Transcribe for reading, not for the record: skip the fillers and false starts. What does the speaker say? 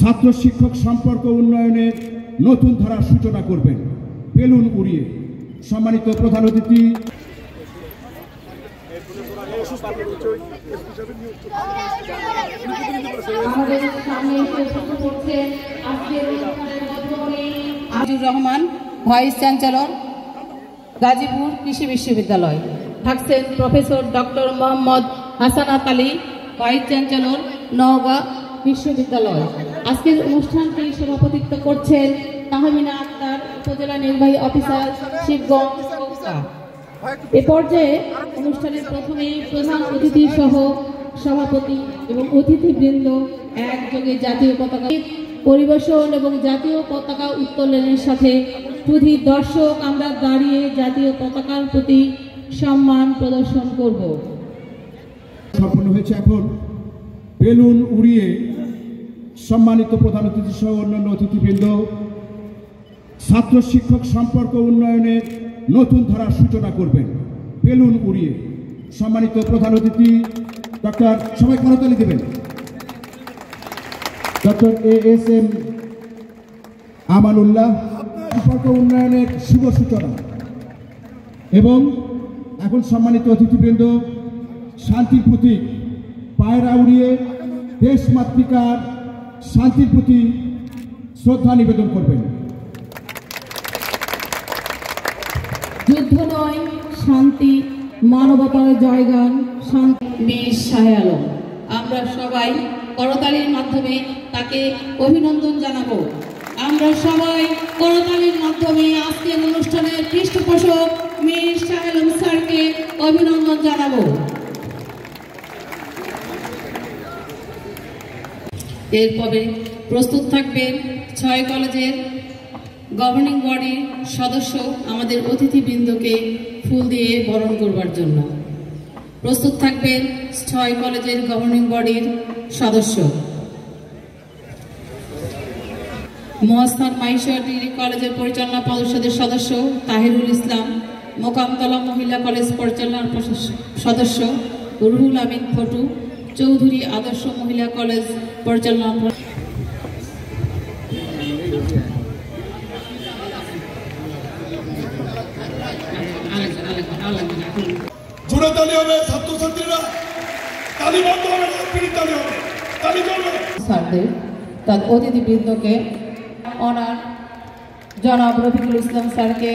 ছাত্র শিক্ষক সম্পর্ক উন্নয়নের নতুন ধারার সূচনা করবেন বেলুন উড়িয়ে। সম্মানিত প্রধান অতিথি আজিজুর রহমান, ভাইস চ্যান্সেলর, গাজীপুর কৃষি বিশ্ববিদ্যালয়। থাকছেন professor doctor Mohammad Hasnat Ali, vice chancellor, Naogaon বিশ্ববিদ্যালয়। আজকের অনুষ্ঠানটি সভাপতিত্ব করছেন তাহমিনা আক্তার, উপজেলা নির্বাহী অফিসার, শিবগঞ্জ। এ পর্যায়ে অনুষ্ঠানের প্রথমেই প্রধান অতিথি সহ সভাপতি এবং অতিথিবৃন্দ একযোগে জাতীয় পতাকা পরিবেশন এবং জাতীয় পতাকা উত্তোলনের সাথে শুধু দর্শক আমরা দাঁড়িয়ে জাতীয় পতাকার প্রতি সম্মান প্রদর্শন করব। সম্পন্ন হয়েছে। এখন বেলুন উড়িয়ে সম্মানিত প্রধান অতিথি সহ অন্যান্য অতিথিবৃন্দ ছাত্র শিক্ষক সম্পর্ক উন্নয়নের নতুন ধারার সূচনা করবেন বেলুন উড়িয়ে। সম্মানিত প্রধান অতিথি ডক্টর, সবাই করতালি দেবেন, ডক্টর ASM আমানুল্লাহ সম্পর্ক উন্নয়নের শুভ সূচনা। এবং এখন সম্মানিত অতিথিবৃন্দ শান্তির প্রতীক পায়রা উড়িয়ে দেশমাতৃকার শান্তির প্রতি শ্রদ্ধা নিবেদন করবেন। যুদ্ধ নয়, শান্তি, মানবতার জয়গান, শান্তি। বীর শাহ আলম, আমরা সবাই করতালির মাধ্যমে তাকে অভিনন্দন জানাবো। আমরা সবাই করতালির মাধ্যমে আজকের অনুষ্ঠানের পৃষ্ঠপোষক মীর শাহ আলম স্যারকে অভিনন্দন জানাবো। এরপরে প্রস্তুত থাকবেন 6 কলেজের গভর্নিং বডির সদস্য আমাদের অতিথিবৃন্দকে ফুল দিয়ে বরণ করবার জন্য। প্রস্তুত থাকবেন 6 কলেজের গভর্নিং বডির সদস্য। মহাস্থান মাইশর ডিগ্রি কলেজের পরিচালনা পরিষদের সদস্য তাহিরুল ইসলাম, মোকামতলা মহিলা কলেজ পরিচালনা সদস্য রুহুল আমিন ফটু, চৌধুরী আদর্শ মহিলা কলেজ পরিচালনা। জোরে তালি হবে, ছাত্রছাত্রীরা তালি বন্ধ হবে না, তালি হবে, তালি করবে। স্যারদের তার অতিথিবৃন্দকে অনার জনাব রফিকুল ইসলাম স্যারকে